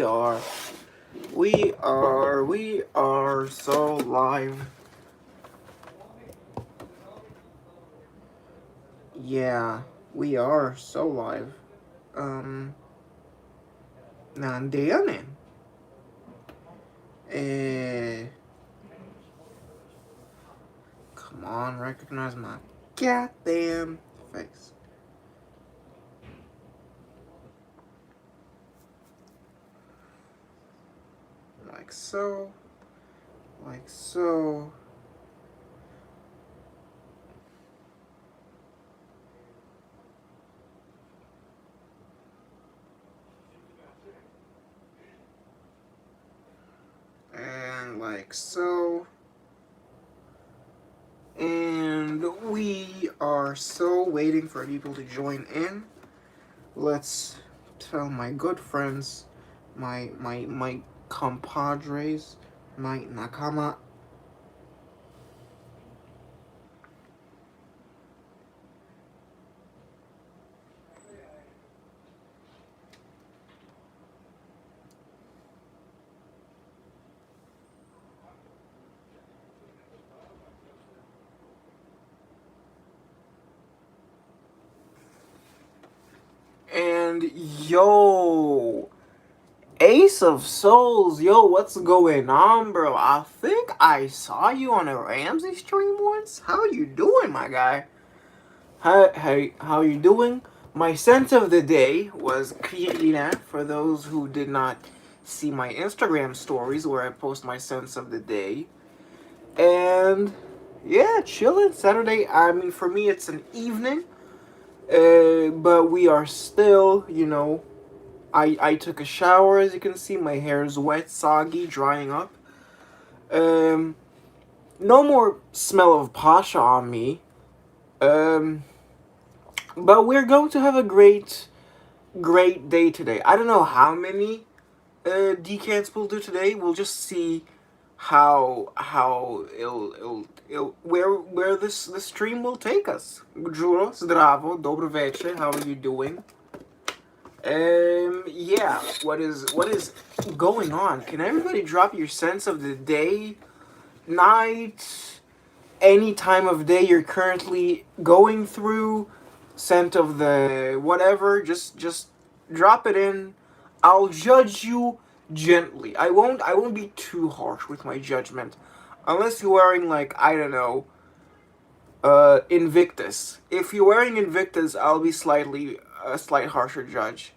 are. We are so live. Yeah, we are so live. Um, Nandiyanin. Eh, come on, recognize my goddamn face. Like so, like so. And like so. And we are so waiting for people to join in. Let's tell my good friends, my compadres, my nakama. And yo, Ace of Souls, yo, what's going on, bro? I think I saw you on a Ramsey stream once. How you doing, my guy? How you doing? My sense of the day was Kirina, for those who did not see my Instagram stories where I post my sense of the day. And yeah, chilling. Saturday, I mean, for me, it's an evening. But we are still, I took a shower, as you can see. My hair is wet, soggy, drying up. Um, no more smell of Pasha on me. Um, but we're going to have a great day today. I don't know how many decants we'll do today. We'll just see how it'll where this stream will take us. Juro, zdravo, dobro večer. How are you doing? Yeah. What is going on? Can everybody drop your sense of the day, night, any time of day you're currently going through? Scent of the whatever. Just drop it in. I'll judge you gently. I won't be too harsh with my judgment. Unless you're wearing, like, I don't know, Invictus. If you're wearing Invictus, I'll be a slight harsher judge.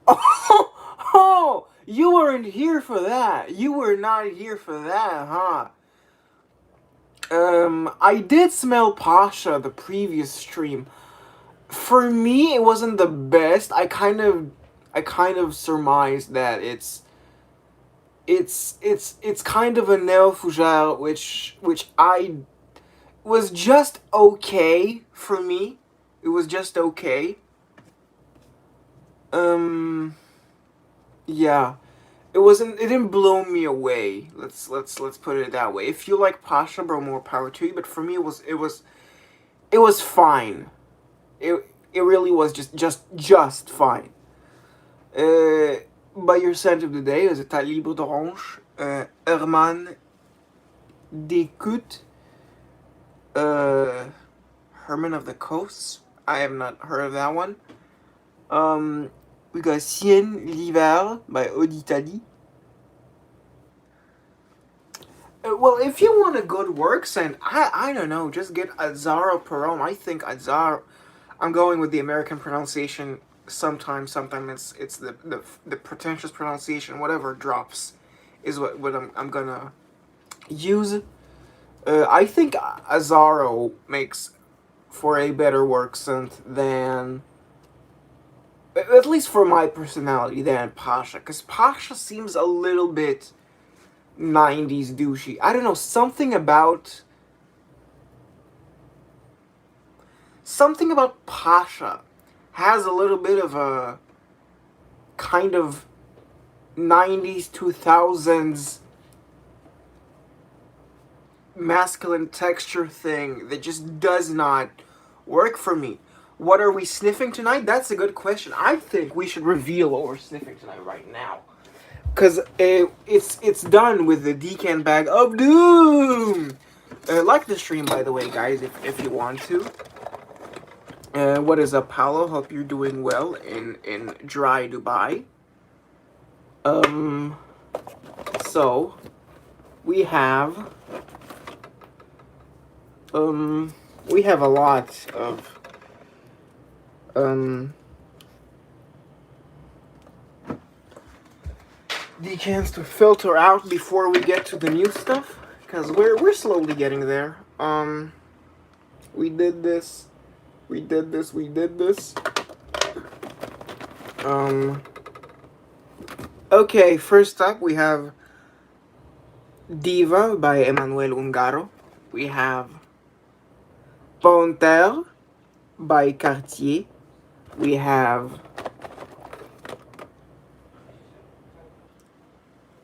Oh, you weren't here for that. You were not here for that, huh? I did smell Pasha the previous stream. For me, it wasn't the best. I kind of surmised that it's kind of a Neo Fougere, which I was just okay for me. It was just okay. Um, yeah, it wasn't. It didn't blow me away. Let's put it that way. If you like Pasha, bro, more power to you. But for me, it was fine. It really was just fine. By your scent of the day is it Libre d'Orange, Herman Descoutes, uh, Herman of the Coast. I have not heard of that one. We got Cien l'Hiver by Eau d'Italie. Well, if you want a good work scent, I don't know, just get Azzaro Perom. I think Azzaro. I'm going with the American pronunciation. Sometimes it's the pretentious pronunciation. Whatever drops, is what I'm gonna use. I think Azzaro makes for a better work scent than, at least for my personality, than Pasha. Because Pasha seems a little bit 90s douchey. I don't know, something about Pasha has a little bit of a kind of 90s 2000s masculine texture thing that just does not work for me. What are we sniffing tonight? That's a good question. I think we should reveal what we're sniffing tonight right now. Because it's done with the decan bag of doom. Like the stream, by the way, guys, if you want to. What is up, Paolo? Hope you're doing well in dry Dubai. So we have a lot of decants to filter out before we get to the new stuff, because we're slowly getting there. We did this. Okay, first up we have Diva by Emmanuel Ungaro. We have Panthere by Cartier. We have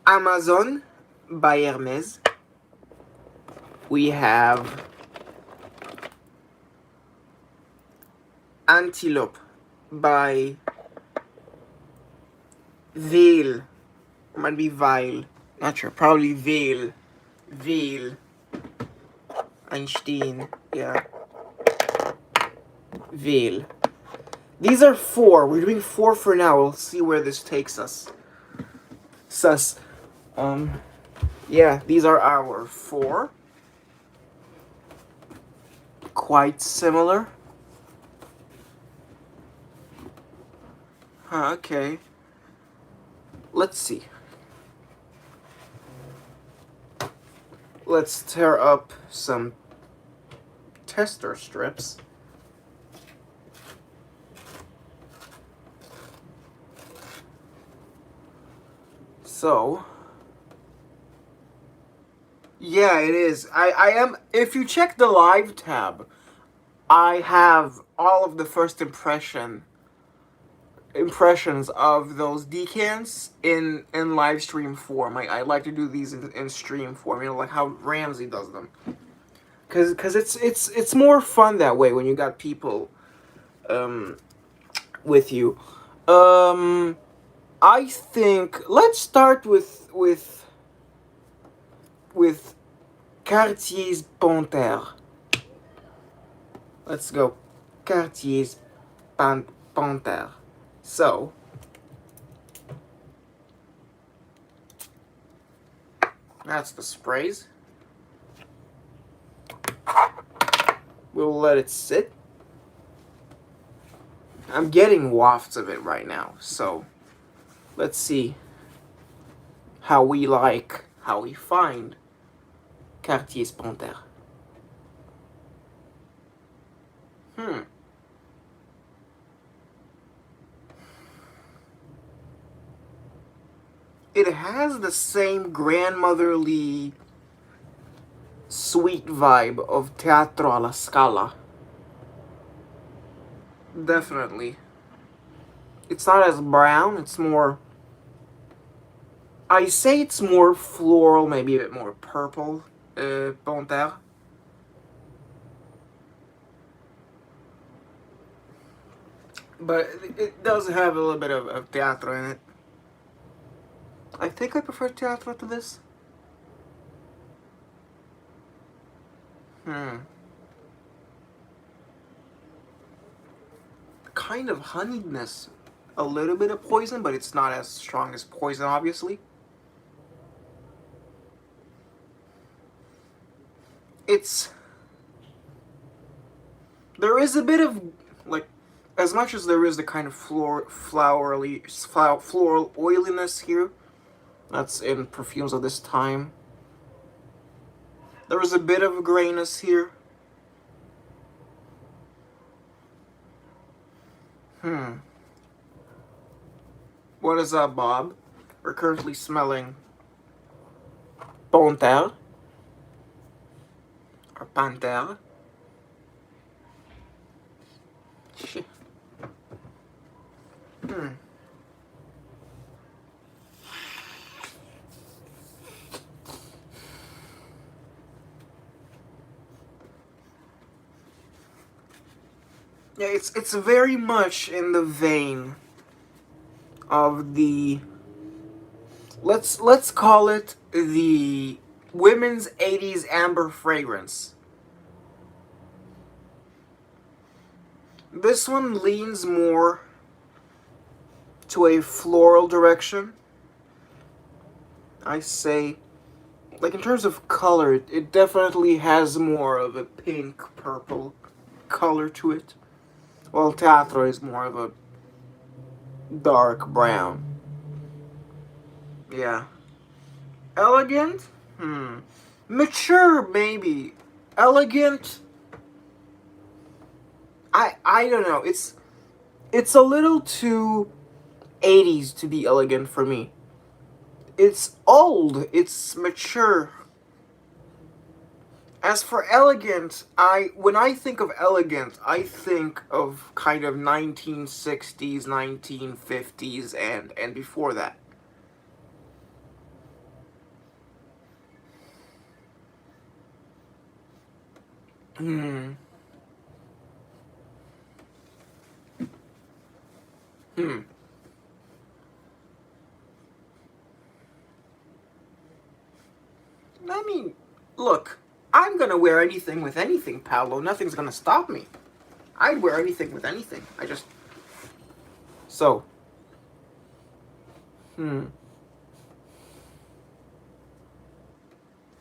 Amazon by Hermes. We have Antilope by Veil. It might be Vile. Not sure. Probably Veil. Veil. Einstein. Yeah. Veil. These are 4. We're doing 4 for now. We'll see where this takes us. Sus. Yeah, these are our 4. Quite similar. Huh, okay. Let's see. Let's tear up some tester strips. So, yeah, it is. I am, if you check the live tab, I have all of the first impressions of those decants in live stream form. I like to do these in stream form, you know, like how Ramsey does them. Cause it's more fun that way when you got people with you. I think let's start with Cartier's Panthere. Let's go. Cartier's Panthere. So, that's the sprays. We'll let it sit. I'm getting wafts of it right now, so let's see how we find Cartier's Panthere. It has the same grandmotherly sweet vibe of Teatro alla Scala. Definitely. It's not as brown, it's more... I say it's more floral, maybe a bit more purple, Panthere. But it does have a little bit of teatro in it. I think I prefer teatro to this. Kind of honeyedness. A little bit of poison, but it's not as strong as poison, obviously. There is a bit of, like, as much as there is the kind of floral oiliness here, that's in perfumes of this time. There is a bit of grayness here. What is up, Bob? We're currently smelling Panthere. Or Panthere. Shit. Yeah, it's very much in the vein of the, let's call it the women's 80s amber fragrance. This one leans more to a floral direction. I say, like in terms of color, it definitely has more of a pink purple color to it. While Teatro is more of a dark brown. Yeah. Elegant? Hmm. Mature, maybe. Elegant? I don't know. It's a little too 80s to be elegant for me. It's old. It's mature. As for elegant, when I think of elegant, I think of kind of 1960s, 1950s, and before that. Hmm. Hmm. I mean, look, I'm gonna wear anything with anything, Paolo. Nothing's gonna stop me. I'd wear anything with anything. I just. So. Hmm.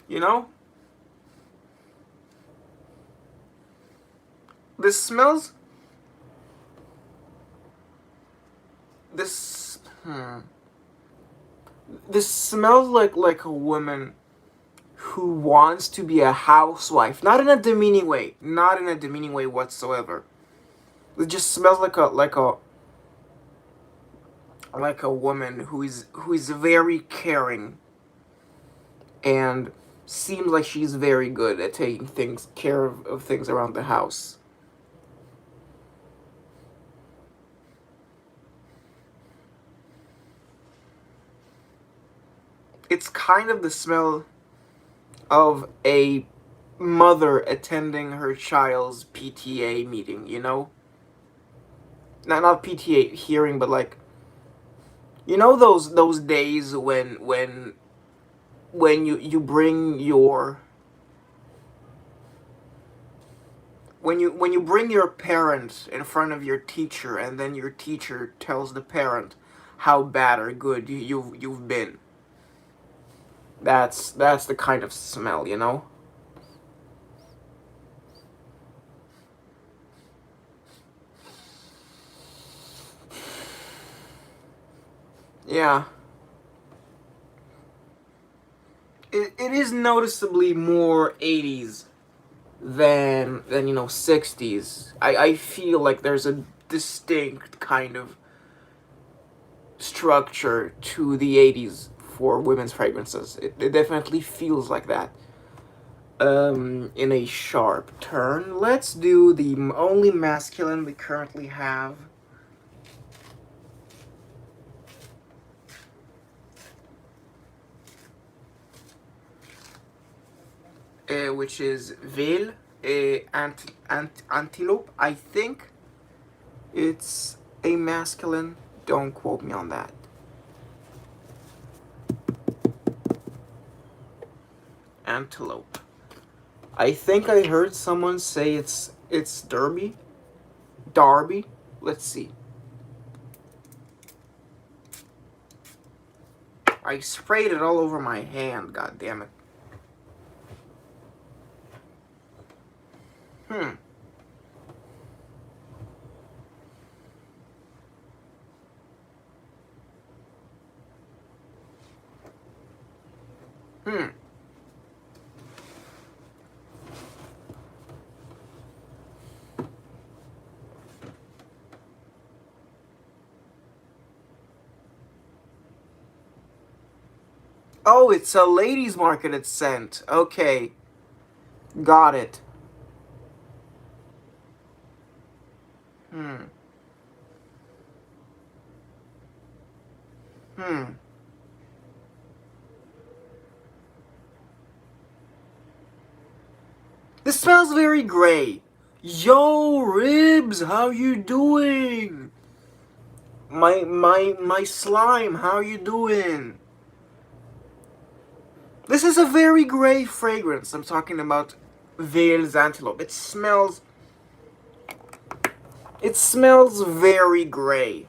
You know? This smells. This. Hmm. This smells like a woman who wants to be a housewife. Not in a demeaning way. Not in a demeaning way whatsoever. It just smells like a woman who is very caring and seems like she's very good at taking things care of things around the house. It's kind of the smell of a mother attending her child's PTA meeting, you know? Not PTA hearing, but like, you know those days when you bring your when you bring your parent in front of your teacher, and then your teacher tells the parent how bad or good you've been. That's the kind of smell, you know? Yeah. It is noticeably more 80s than 60s. I feel like there's a distinct kind of structure to the 80s for women's fragrances. It definitely feels like that. In a sharp turn, let's do the only masculine we currently have. Which is Veil, Antilope. I think it's a masculine. Don't quote me on that. Antelope. I think I heard someone say it's Derby. Darby. Let's see. I sprayed it all over my hand. God damn it. Hmm. Hmm. Oh, it's a ladies' marketed scent. Okay, got it. Hmm. Hmm. This smells very gray. Yo, Ribs, how you doing? My slime, how you doing? This is a very gray fragrance. I'm talking about Vale's Antilope. It smells very gray.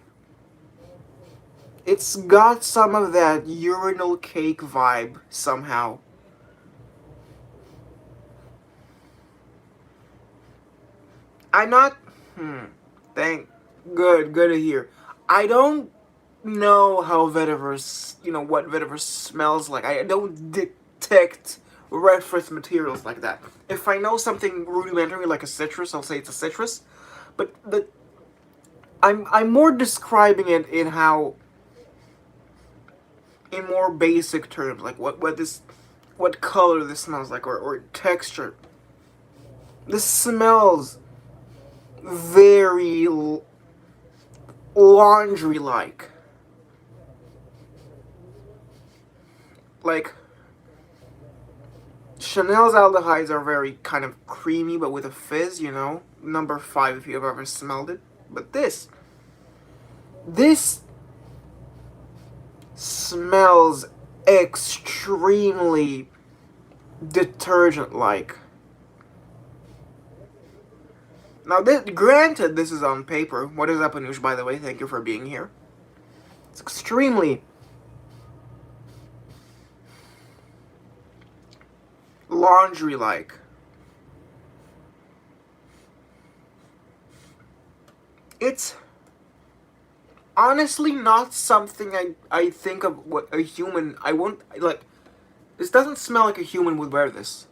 It's got some of that urinal cake vibe somehow. I'm not. Thank. Good to hear. I don't know how vetiver, what vetiver smells like. I don't detect reference materials like that. If I know something rudimentary like a citrus, I'll say it's a citrus. But I'm more describing it in more basic terms, like what color this smells like, or texture. This smells very laundry-like. Like, Chanel's aldehydes are very kind of creamy, but with a fizz, Number 5 if you've ever smelled it. But this smells extremely detergent-like. Now, granted, this is on paper. What is up, Anush, by the way? Thank you for being here. It's extremely laundry-like. It's honestly not something I think of what a human... I won't... Like, this doesn't smell like a human would wear this.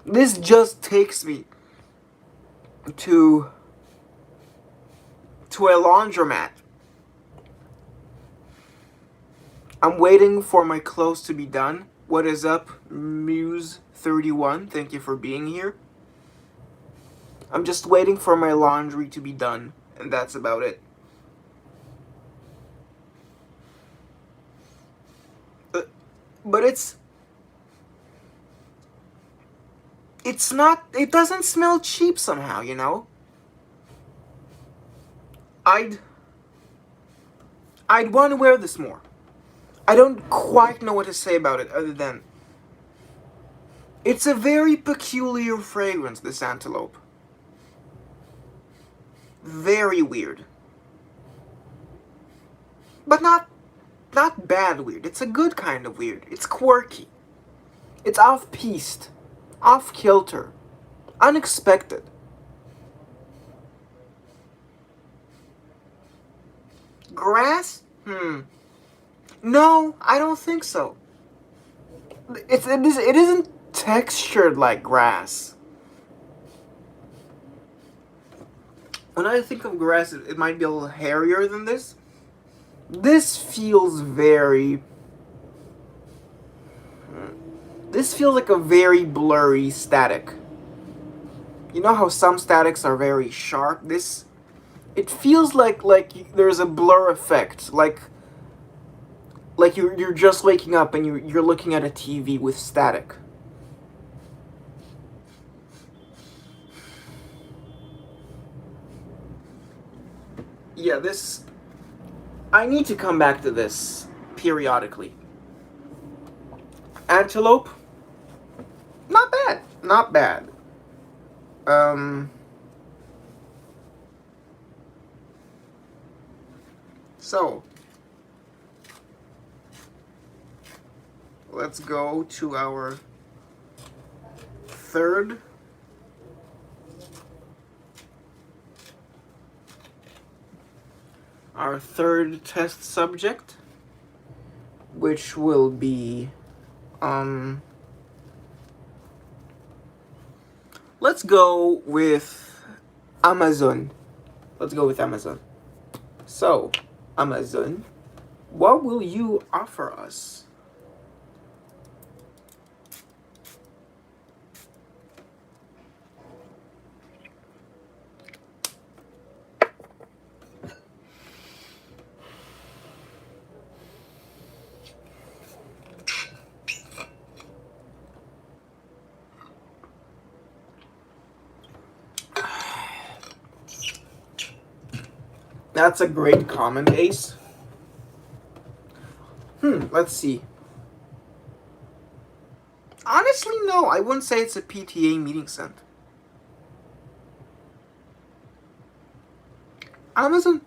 This just takes me to a laundromat. I'm waiting for my clothes to be done. What is up, Muse31? Thank you for being here. I'm just waiting for my laundry to be done, and that's about it. But it's not, it doesn't smell cheap somehow, I'd want to wear this more. I don't quite know what to say about it other than it's a very peculiar fragrance, this Antilope. Very weird. But not bad weird. It's a good kind of weird. It's quirky. It's off-piste. Off-kilter. Unexpected. Grass? No, I don't think so. It isn't textured like grass. When I think of grass, it might be a little hairier than this. This feels very... This feels like a very blurry static. You know how some statics are very sharp? It feels like there's a blur effect. Like you're just waking up and you're looking at a TV with static. Yeah, I need to come back to this periodically. Antilope? Not bad. Not bad. So, let's go to our third test subject, which will be let's go with Amazon. So, Amazon, what will you offer us? That's a great comment, Ace. Let's see. Honestly, no, I wouldn't say it's a PTA meeting scent. Amazon,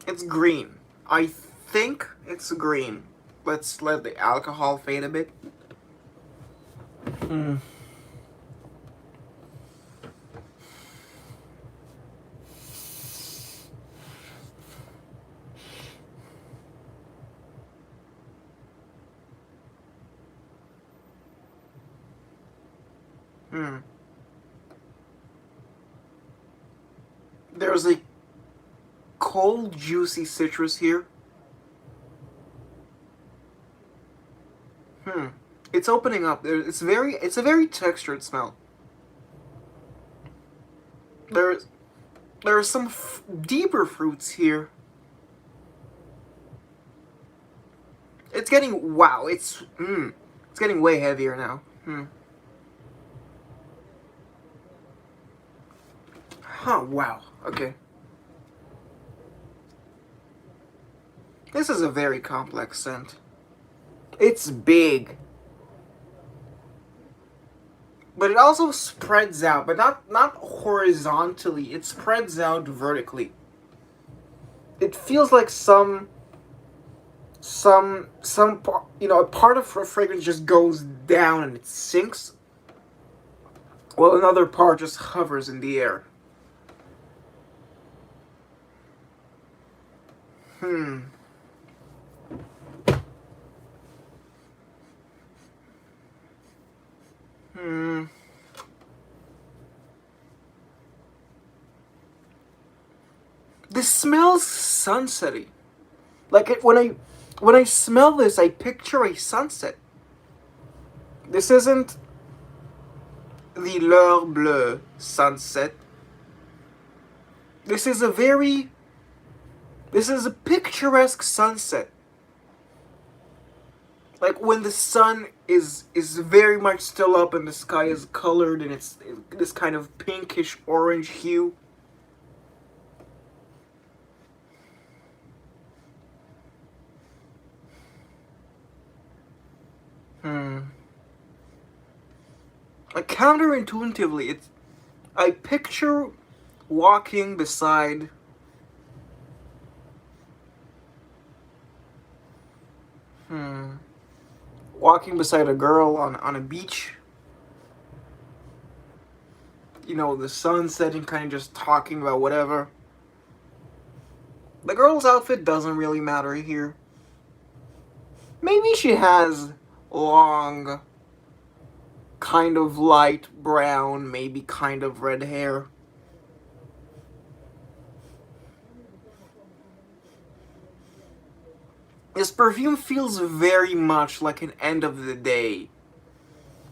it's green. I think it's green. Let's let the alcohol fade a bit. Hmm. There's a cold, juicy citrus here. It's opening up. It's a very textured smell. There's there are some deeper fruits here. It's getting wow. It's getting way heavier now. Huh. Wow. Okay. This is a very complex scent. It's big. But it also spreads out, but not horizontally. It spreads out vertically. It feels like a part of a fragrance just goes down and it sinks, while another part just hovers in the air. This smells sunsetty. Like when I smell this, I picture a sunset. This isn't the L'Heure Bleue sunset. This is a picturesque sunset. Like when the sun is very much still up and the sky is colored and it's this kind of pinkish orange hue. Like counterintuitively, I picture walking beside a girl on a beach. You know, the sun setting, kind of just talking about whatever. The girl's outfit doesn't really matter here. Maybe she has long, kind of light brown, maybe kind of red hair. This perfume feels very much like an end of the day.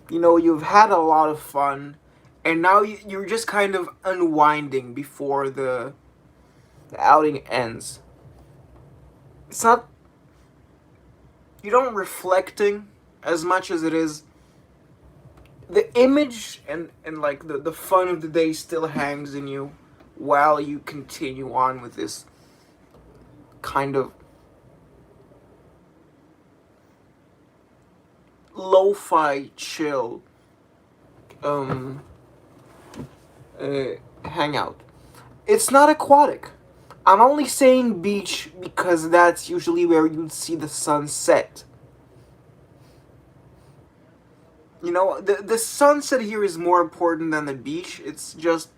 You know, you've had a lot of fun, and now you're just kind of unwinding before the outing ends. It's not... You don't reflecting as much as it is... The image and like the fun of the day still hangs in you while you continue on with this kind of lo-fi chill hangout. It's not aquatic. I'm only saying beach because that's usually where you'd see the sun set. You know, the sunset here is more important than the beach. It's just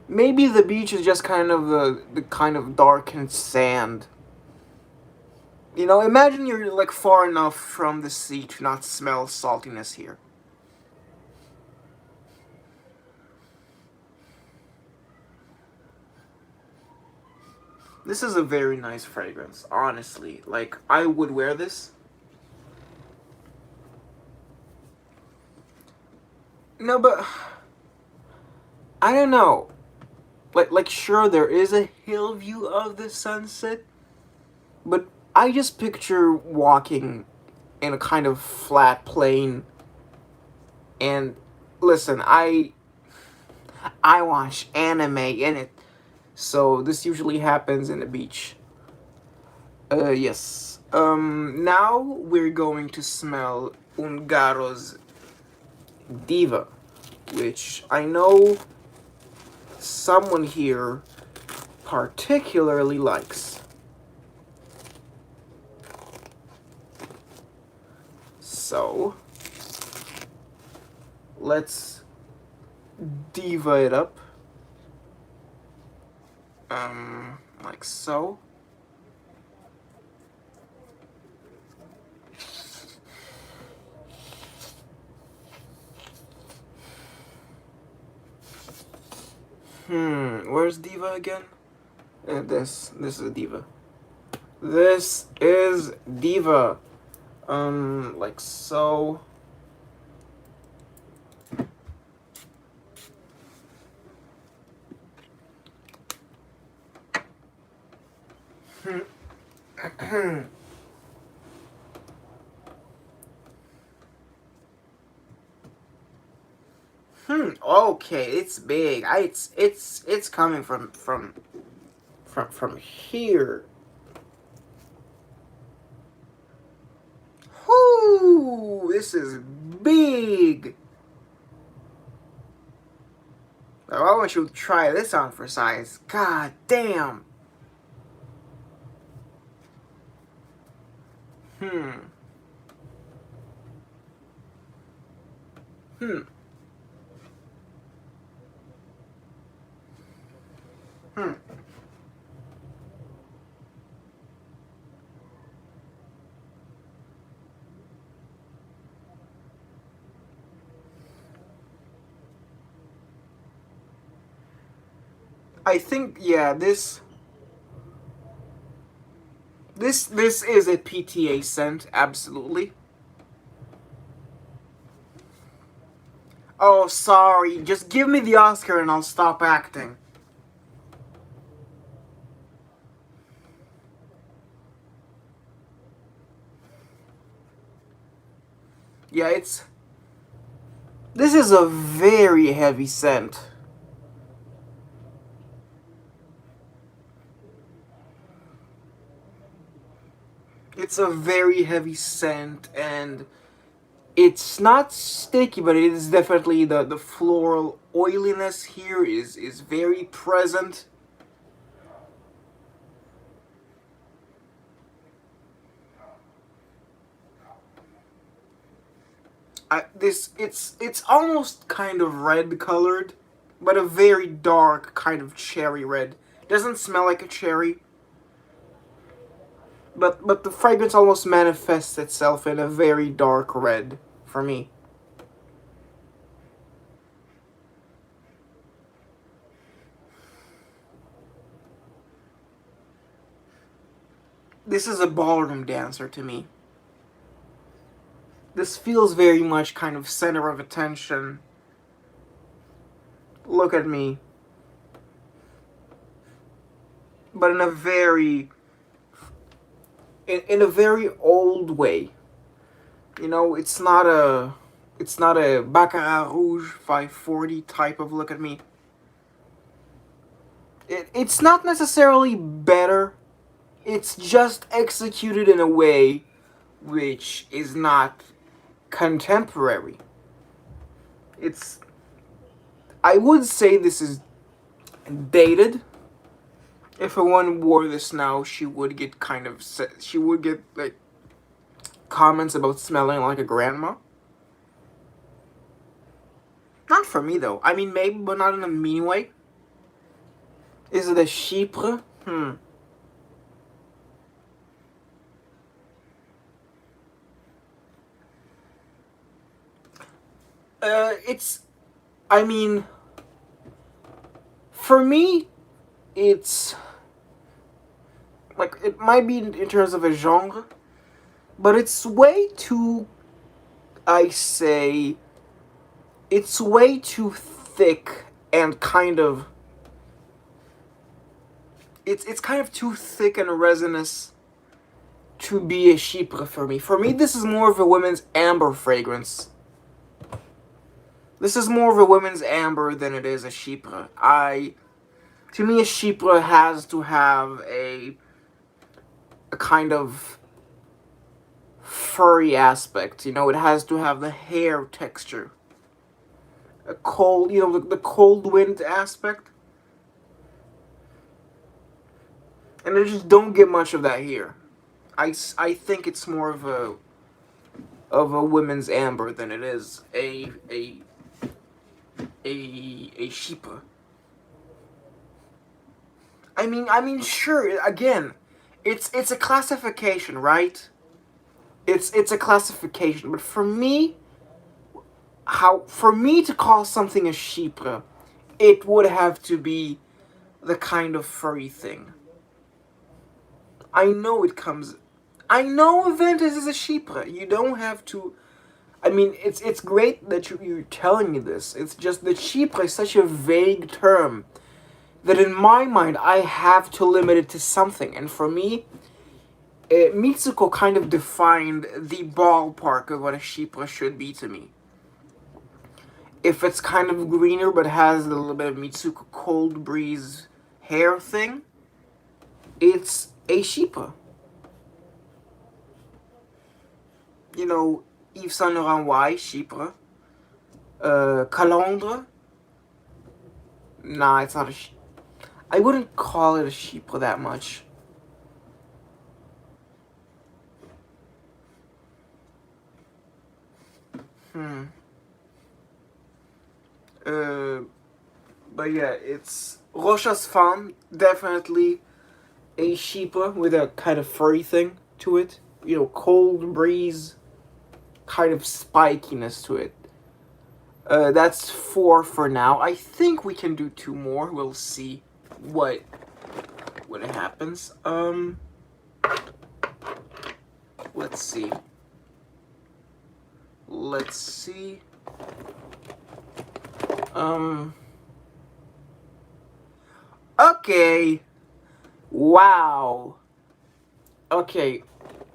maybe the beach is just kind of the kind of darkened sand. You know, imagine you're like far enough from the sea to not smell saltiness here. This is a very nice fragrance, honestly. Like, I would wear this. No, but I don't know. Like sure, there is a hill view of the sunset, but I just picture walking in a kind of flat plain. And listen, I watch anime in it. So this usually happens in the beach. Yes. Now we're going to smell Ungaro's Diva, which I know someone here particularly likes. So, let's Diva it up. Like so. Where's Diva again? This is Diva. This is Diva. Like so. Okay, it's big. It's coming from here. Whoo! This is big. I want you to try this on for size. God damn. Hmm. Hmm. Hmm. I think, yeah, this is a PTA scent, absolutely. Oh, sorry. Just give me the Oscar and I'll stop acting. Yeah, this is a very heavy scent. It's a very heavy scent, and it's not sticky, but it is definitely the floral oiliness here is very present. It's almost kind of red colored, but a very dark kind of cherry red. Doesn't smell like a cherry, but the fragrance almost manifests itself in a very dark red for me. This is a ballroom dancer to me. This feels very much kind of center of attention. Look at me. But in a very in a very old way. You know, it's not a Baccarat Rouge 540 type of look at me. It's not necessarily better. It's just executed in a way which is not contemporary. It's I would say this is dated. If a one wore this now, she would get she would get like comments about smelling like a grandma. Not for me though. I mean maybe, but not in a mean way. Is it a Chypre? It's. I mean, for me, it's like it might be in terms of a genre, but it's way too. I say, it's way too thick and kind of. It's kind of too thick and resinous to be a Chypre for me. For me, this is more of a women's amber fragrance. This is more of a women's amber than it is a Chypre. To me, a Chypre has to have a kind of furry aspect. You know, it has to have the hair texture. A cold, you know, the cold wind aspect. And I just don't get much of that here. I think it's more of a women's amber than it is a Chypre. I mean, sure. Again, it's a classification, right? It's a classification, but for me, for me to call something a Chypre, it would have to be the kind of furry thing. I know it comes. I know Aventus is a Chypre. You don't have to. I mean, it's great that you're telling me this. It's just that Chypre is such a vague term that in my mind I have to limit it to something. And for me, Mitsuko kind of defined the ballpark of what a Chypre should be to me. If it's kind of greener but has a little bit of Mitsuko cold breeze hair thing, it's a Chypre. You know, Yves Saint Laurent Y, Chypre. Calandre. Nah, it's not a I wouldn't call it a Chypre that much. But yeah, it's Rocha's Femme, definitely a Chypre with a kind of furry thing to it. You know, cold breeze, kind of spikiness to it. That's 4 for now. I think we can do 2 more. We'll see what happens. Let's see. Okay. Wow. Okay.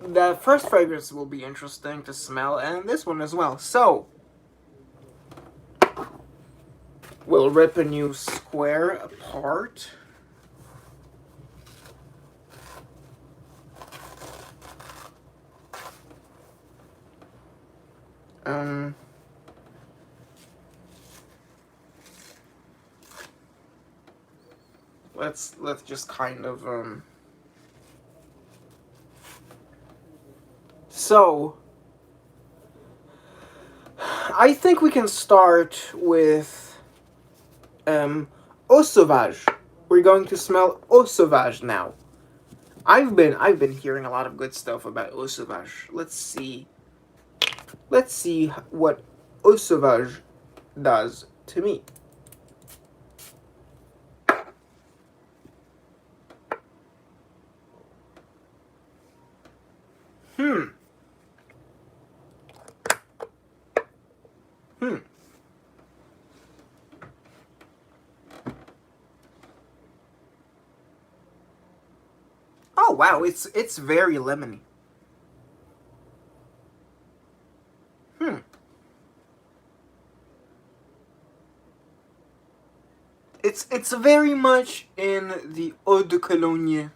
The first fragrance will be interesting to smell, and this one as well. So, we'll rip a new square apart. Let's just kind of So, I think we can start with Eau Sauvage. We're going to smell Eau Sauvage now. I've been hearing a lot of good stuff about Eau Sauvage. Let's see what Eau Sauvage does to me. Oh wow, it's very lemony. It's very much in the Eau de Cologne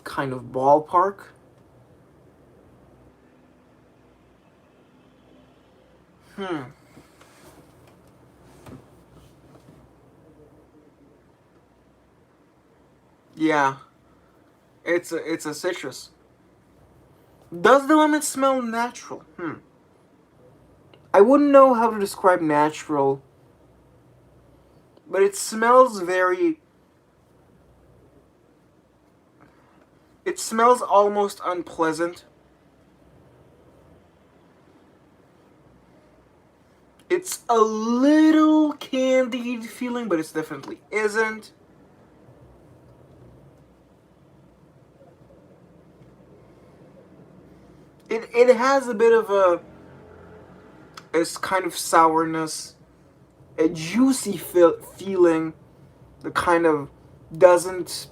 kind of ballpark. Yeah. It's a citrus. Does the lemon smell natural? I wouldn't know how to describe natural, but it smells very... It smells almost unpleasant. It's a little candied feeling, but it definitely isn't. It has a bit of a kind of sourness, a juicy feeling that kind of doesn't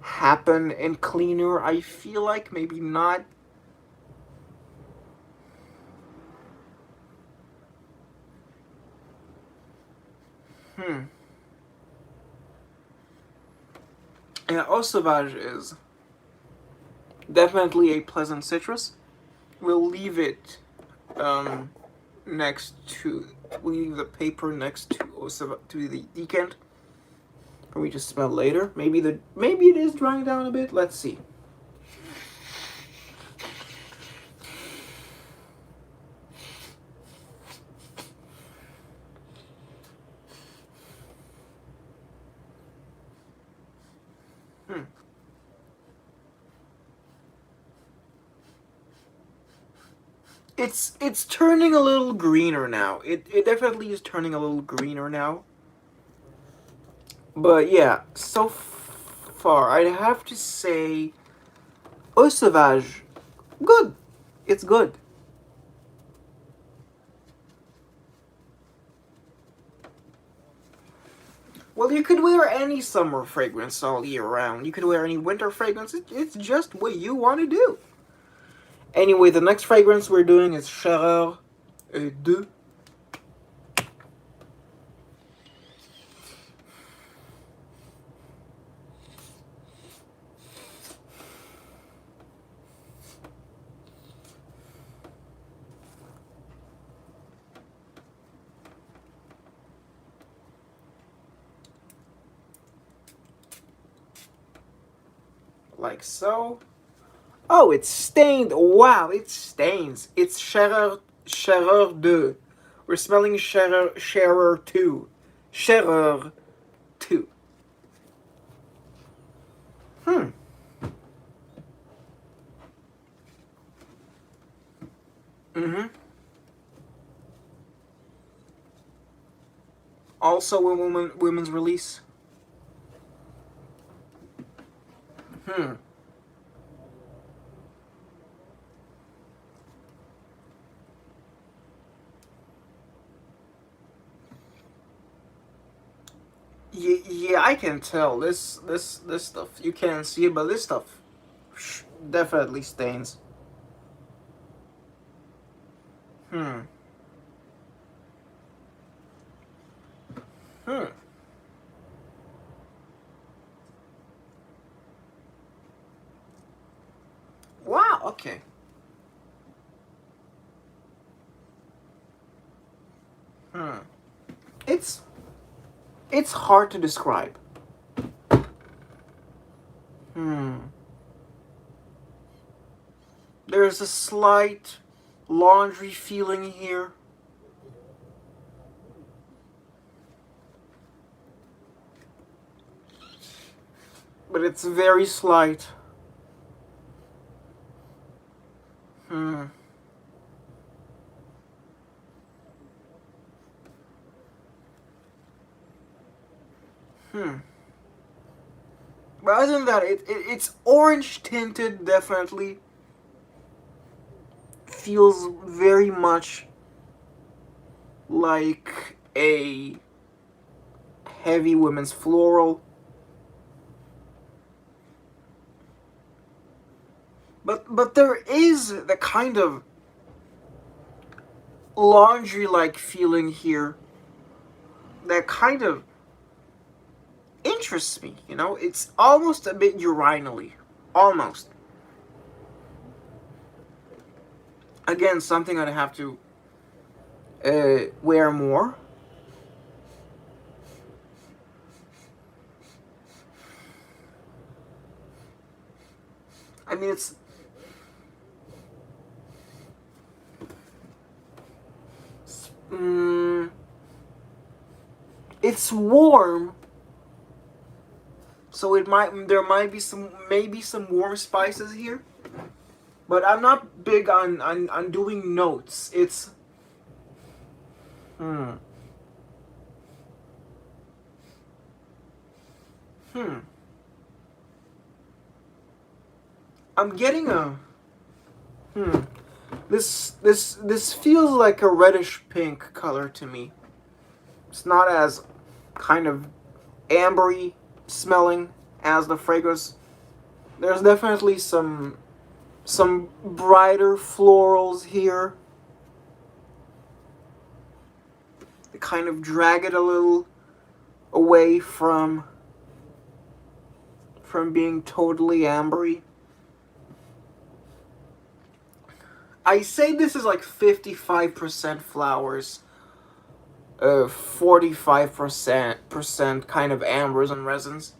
happen in cleaner. I feel like maybe not. Hmm. Yeah, Eau Sauvage is definitely a pleasant citrus. We'll leave it um, next to, we'll leave the paper next to to the decant for we to smell later. Maybe it is drying down a bit. Let's see. Hmm. It's turning a little greener now. It definitely is turning a little greener now. But yeah, so far I'd have to say Eau Sauvage, good. It's good. Well, you could wear any summer fragrance all year round. You could wear any winter fragrance. It's just what you want to do. Anyway, the next fragrance we're doing is Scherrer 2. Like so. Oh, it's stained. Wow, it stains. It's Scherrer 2. We're smelling Scherrer 2. Scherrer 2. Hmm. Mm-hmm. Also a women's release. Hmm. Yeah, I can tell. This stuff. You can't see it, but this stuff definitely stains. Hmm. Hmm. Wow, okay. Hmm. It's it's hard to describe. Hmm. There's a slight laundry feeling here. But it's very slight. Hmm. Hmm. But other than that, it's orange tinted, definitely. Feels very much like a heavy women's floral. But there is the kind of laundry like feeling here that kind of interests me, you know? It's almost a bit urinally. Almost. Again, something I'd have to wear more. I mean, mm, it's warm, so there might be maybe some warm spices here. But I'm not big on doing notes. It's hmm hmm. I'm getting a hmm. This feels like a reddish pink color to me. It's not as kind of ambery smelling as the fragrance. There's definitely some brighter florals here. They kind of drag it a little. away from being totally ambery. I say this is like 55% flowers, 45% kind of ambers and resins.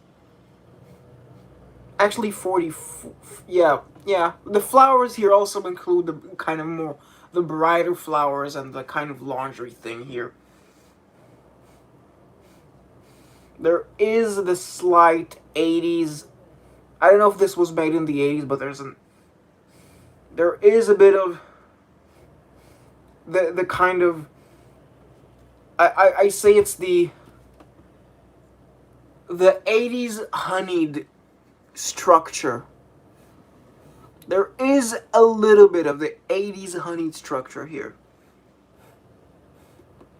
Actually, 40. Yeah, yeah. The flowers here also include the kind of more the brighter flowers and the kind of laundry thing here. There is the slight 80s. I don't know if this was made in the 80s, but there is a bit of the kind of I say it's the 80s honeyed structure. There is a little bit of the 80s honeyed structure here.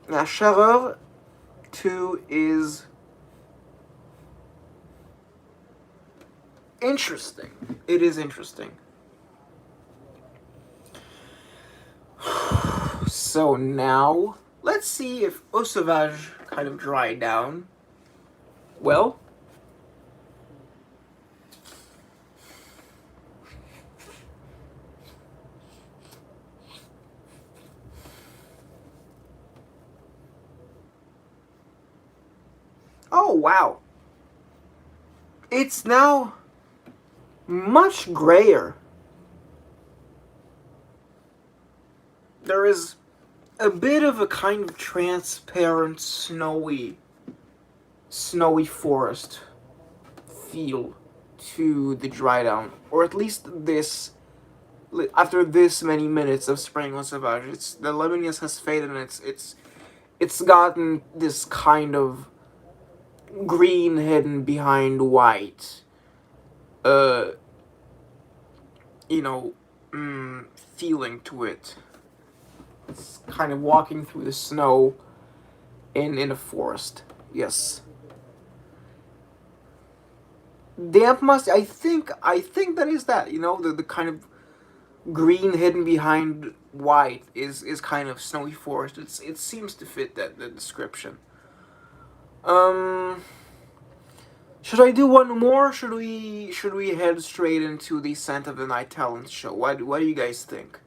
Now, Scherrer 2 is interesting. It is interesting. So now, let's see if Eau Sauvage kind of dried down. Well, oh wow. It's now much grayer. There is a bit of a kind of transparent, snowy forest feel to the dry down, or at least this. After this many minutes of spraying Eau Sauvage, the lemoniness has faded and it's gotten this kind of green hidden behind white. You know, feeling to it. It's kind of walking through the snow in a forest. Yes. Damp must. I think that is that. You know, the kind of green hidden behind white is kind of snowy forest. It seems to fit the description. Should I do one more? Should we head straight into the scent of the night talent show? What do you guys think?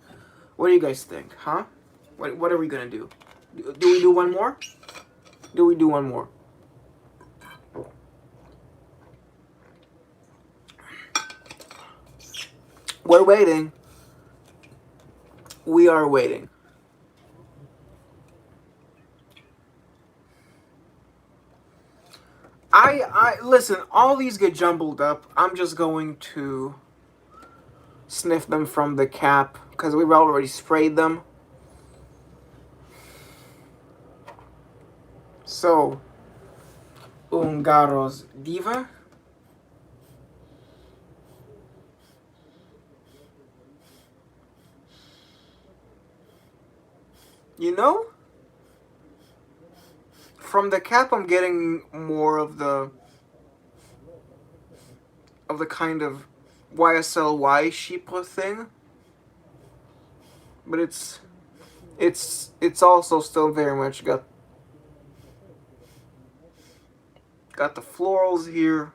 What do you guys think? Huh? What are we gonna do? Do we do one more? Do we do one more? We're waiting. We are waiting. I listen, all these get jumbled up. I'm just going to sniff them from the cap because we've already sprayed them. So, Ungaro's Diva. You know? From the cap, I'm getting more of the kind of YSLY Chypre thing, but it's also still very much got the florals here.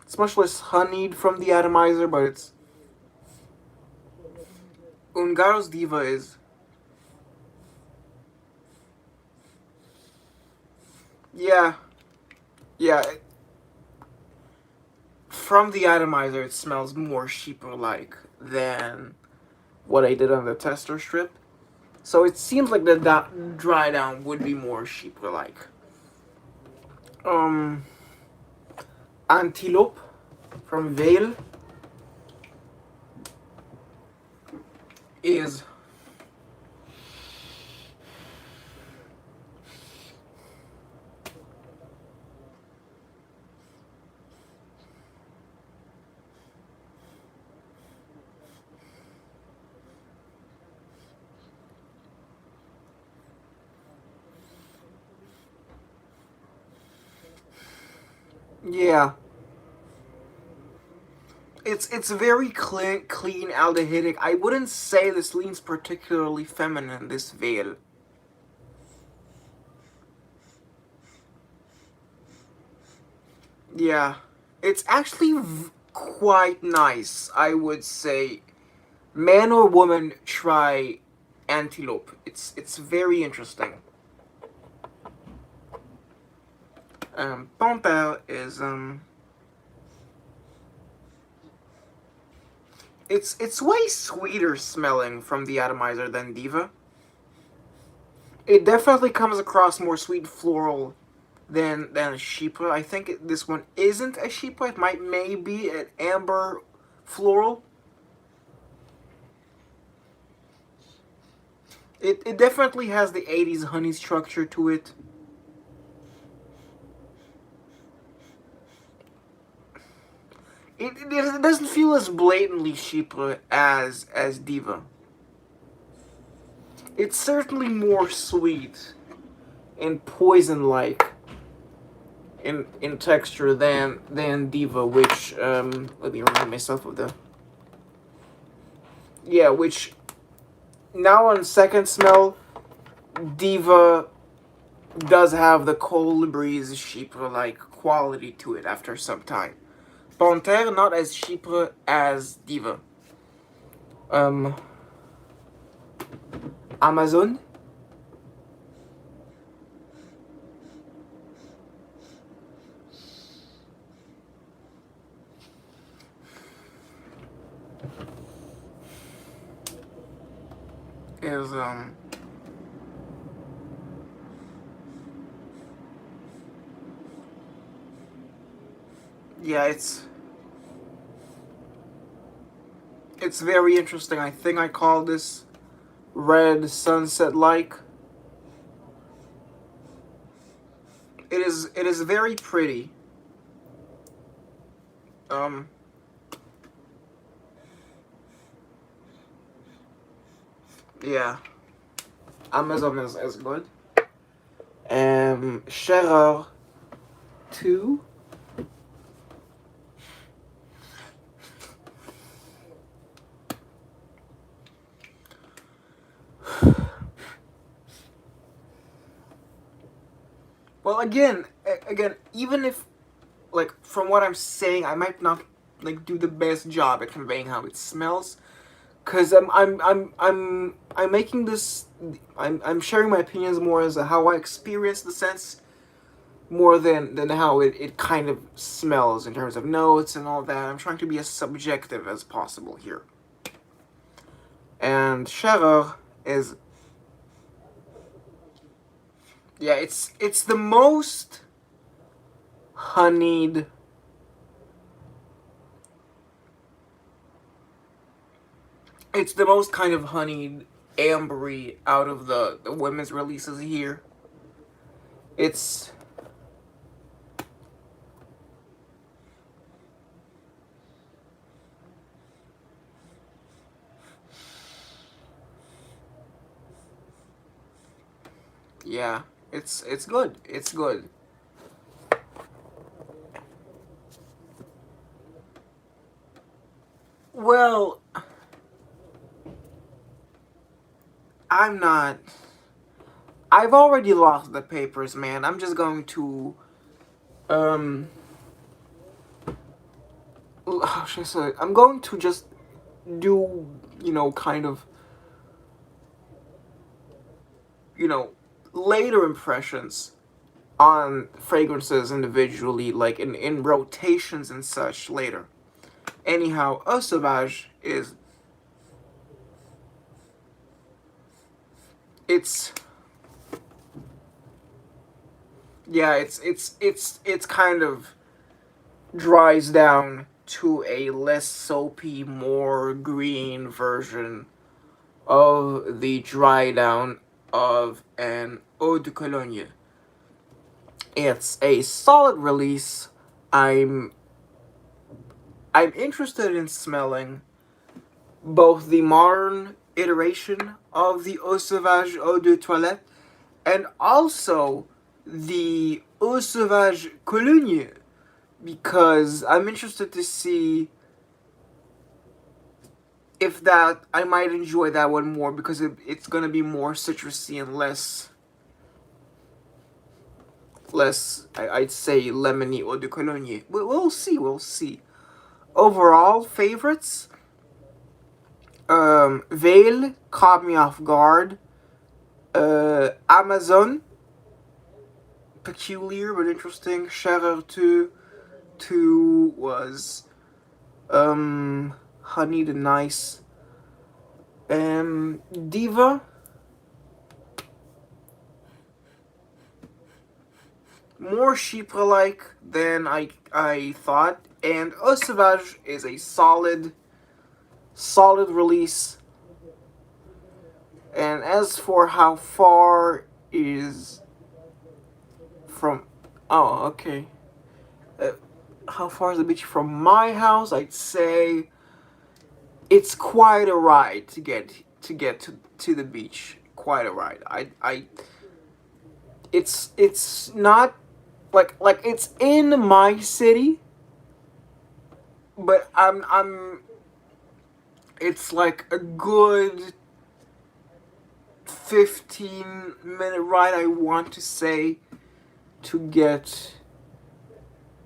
It's much less honeyed from the atomizer, but it's Ungaro's Diva is. Yeah. From the atomizer, it smells more Chypre-like than what I did on the tester strip. So it seems like the dry down would be more Chypre-like. Antilope from Vale is yeah. It's very clean aldehydic. I wouldn't say this leans particularly feminine, this Vale. Yeah, it's actually quite nice, I would say. Man or woman, try Antilope. It's very interesting. Panthere is it's way sweeter smelling from the atomizer than Diva. It definitely comes across more sweet floral than a Sheepa. I think this one isn't a Sheepa. It might maybe an amber floral. It definitely has the 80s honey structure to it. It doesn't feel as blatantly Sheepa as Diva. It's certainly more sweet and poison-like in texture than Diva, which let me remind myself of the which now on second smell, Diva does have the cold breeze Chypre like quality to it after some time. Panthere not as Chypre as Diva. Um, Amazon is yeah, it's very interesting. I think I call this red sunset like. It is very pretty. Um yeah. Amazon is good. Scherrer 2. Well, again, even if like from what I'm saying, I might not like do the best job at conveying how it smells, cause I'm making this. I'm sharing my opinions more as how I experience the sense more than how it kind of smells in terms of notes and all that. I'm trying to be as subjective as possible here. And Scherrer is it's the most honeyed. It's the most kind of honeyed ambery out of the women's releases here. It's yeah, it's good. It's good. Well, I'm not. I've already lost the papers, man. I'm just going to um how should I say it? I'm going to just do, kind of, you know, later impressions on fragrances individually, like in rotations and such later. Anyhow, Eau Sauvage is it's yeah, it's kind of dries down to a less soapy, more green version of the dry down of an Eau de Cologne. It's a solid release. I'm I'm interested in smelling both the modern iteration of the Eau Sauvage Eau de Toilette and also the Eau Sauvage Cologne, because I'm interested to see if that I might enjoy that one more, because it's gonna be more citrusy and less less, I'd say, lemony eau de cologne. We'll see, we'll see. Overall, favorites? Veil caught me off guard. Amazon, peculiar but interesting. Scherrer 2 was honeyed and nice. Diva, more sheep-like than I thought, and Eau Sauvage is a solid release. And as for how far is from, oh, okay, how far is the beach from my house? I'd say it's quite a ride to get to the beach. Quite a ride. It's not like it's in my city, but it's like a good 15-minute ride, I want to say, to get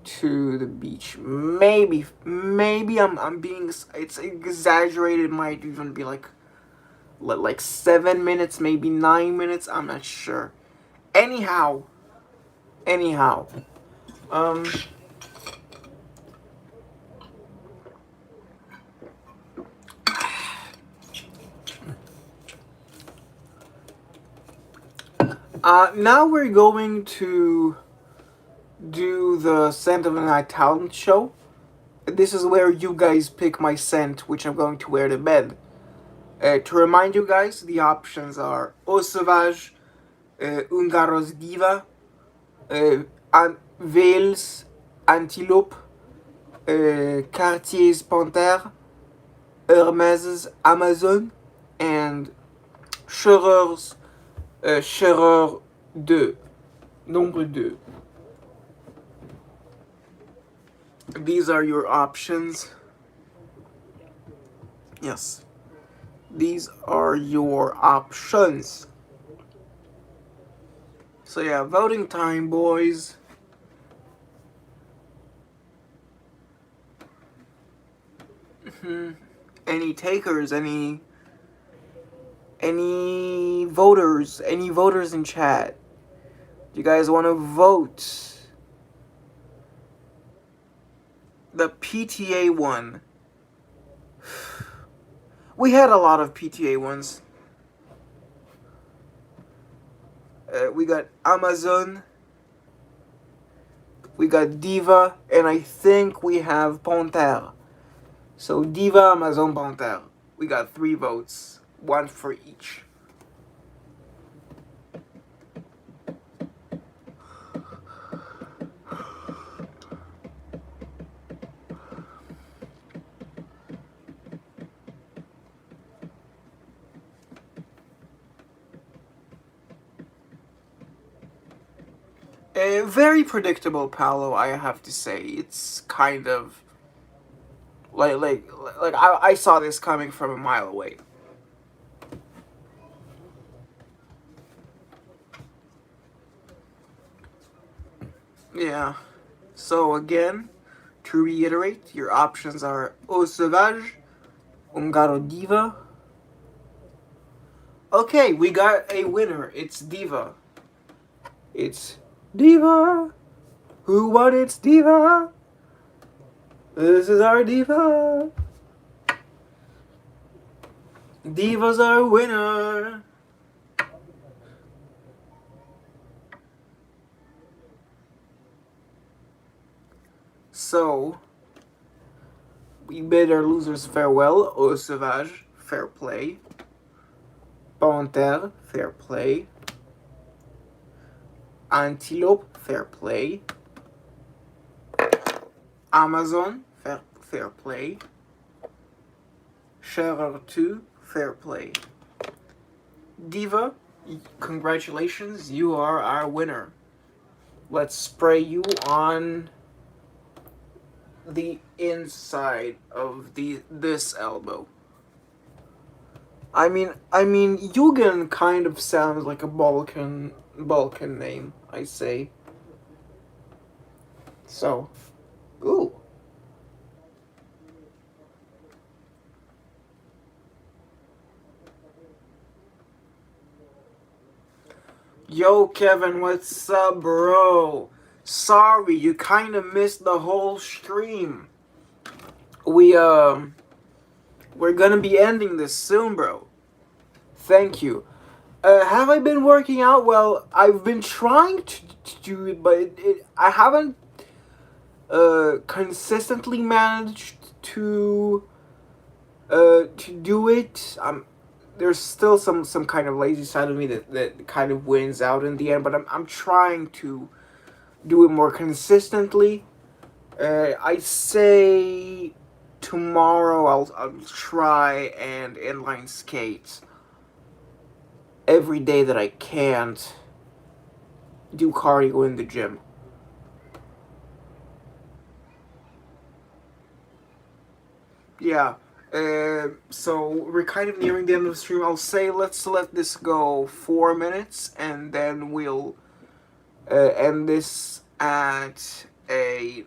to the beach. Maybe I'm being, it's exaggerated. It might even be like 7 minutes, maybe 9 minutes. I'm not sure. Anyhow, now we're going to do the scent of the night talent show. This is where you guys pick my scent, which I'm going to wear to bed. To remind you guys, the options are Eau Sauvage, Ungaro's Diva, Veil's Antilope, Cartier's Panthere, Hermès's Amazon, and Scherer's Scherrer 2, nombre 2. These are your options. Yes. These are your options. So yeah, voting time, boys. Any takers? Any voters? Any voters in chat? Do you guys want to vote? The PTA one. We had a lot of PTA ones. We got Amazon. We got Diva. And I think we have Panthere. So Diva, Amazon, Panthere. We got 3 votes. 1 for each. A very predictable Paolo, I have to say. It's kind of like I saw this coming from a mile away. Yeah. So again, to reiterate, your options are Eau Sauvage, Ungaro Diva. Okay, we got a winner. It's Diva. It's Diva. Who won? It's Diva. This is our Diva. Diva's our winner. So, we bid our losers farewell. Eau Sauvage, fair play. Panthere, fair play. Antilope, fair play. Amazon, fair play. Scherrer 2, fair play. Diva, congratulations, you are our winner. Let's spray you on the inside of this elbow. I mean, Yugen kind of sounds like a Balkan name, I say. So, ooh. Yo, Kevin, what's up, bro? Sorry, you kind of missed the whole stream. We, we're gonna be ending this soon, bro. Thank you. Have I been working out? Well, I've been trying to do it, but I haven't consistently managed to do it. There's still some kind of lazy side of me that kind of wins out in the end, but I'm trying to do it more consistently. I say tomorrow I'll try and inline skate every day that I can't do cardio in the gym. Yeah. So we're kind of nearing the end of the stream. I'll say let's let this go 4 minutes, and then we'll end this at a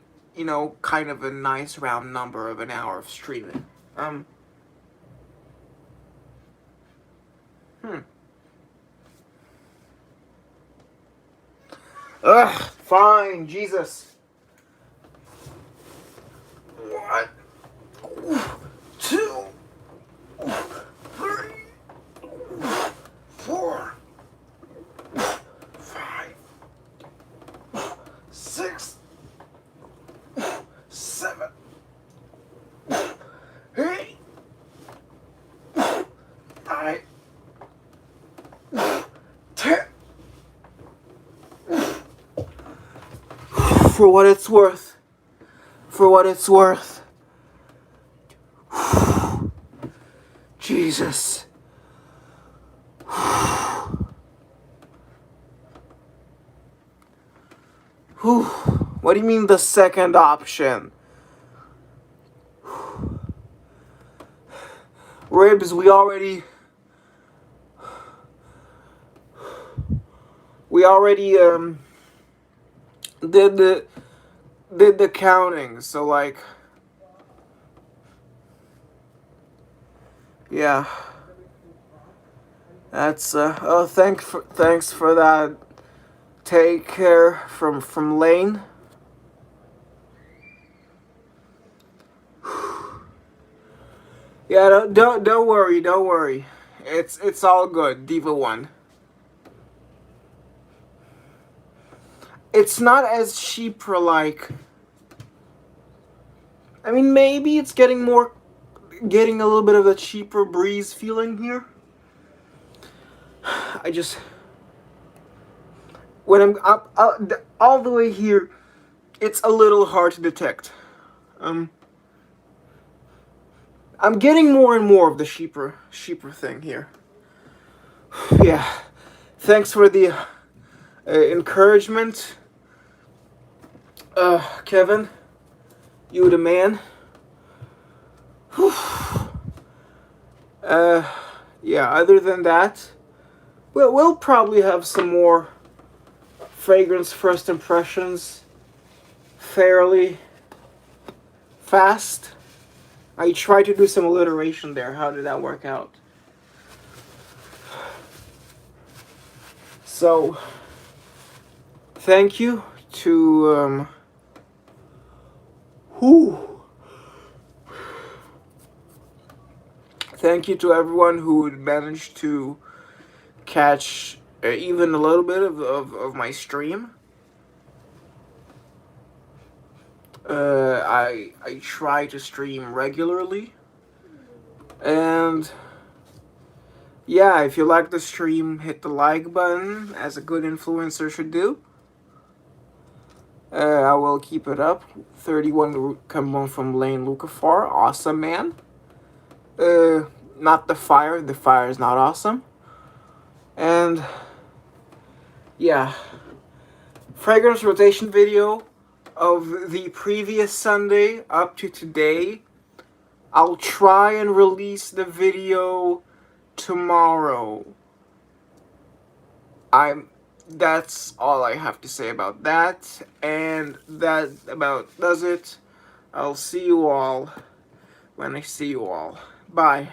kind of a nice round number of an hour of streaming. Hmm. Ugh. Fine. Jesus. One, two, three, four, five, 6, 7, 8, 9, 10. For what it's worth. For what it's worth. Jesus. What do you mean the second option? Ribs, we already did the counting, so like yeah. That's oh thanks for that. Take care from Lane. Yeah, don't worry. It's all good. Diva won. It's not as cheaper like. I mean, maybe it's getting a little bit of a cheaper breeze feeling here. I just when I'm up all the way here, it's a little hard to detect. I'm getting more and more of the cheaper thing here. Yeah, thanks for the encouragement, Kevin. You the man. Yeah. Other than that, we'll probably have some more fragrance first impressions fairly fast. I tried to do some alliteration there. How did that work out? So, thank you to thank you to everyone who managed to catch even a little bit of my stream. I try to stream regularly, and yeah, if you like the stream, hit the like button, as a good influencer should do. I will keep it up. 31 come from Lane Lucafar. Awesome, man. Not the fire. The fire is not awesome. And yeah, fragrance rotation video of the previous Sunday up to today. I'll try and release the video tomorrow. that's all I have to say about that, and that about does it. I'll see you all when I see you all. Bye.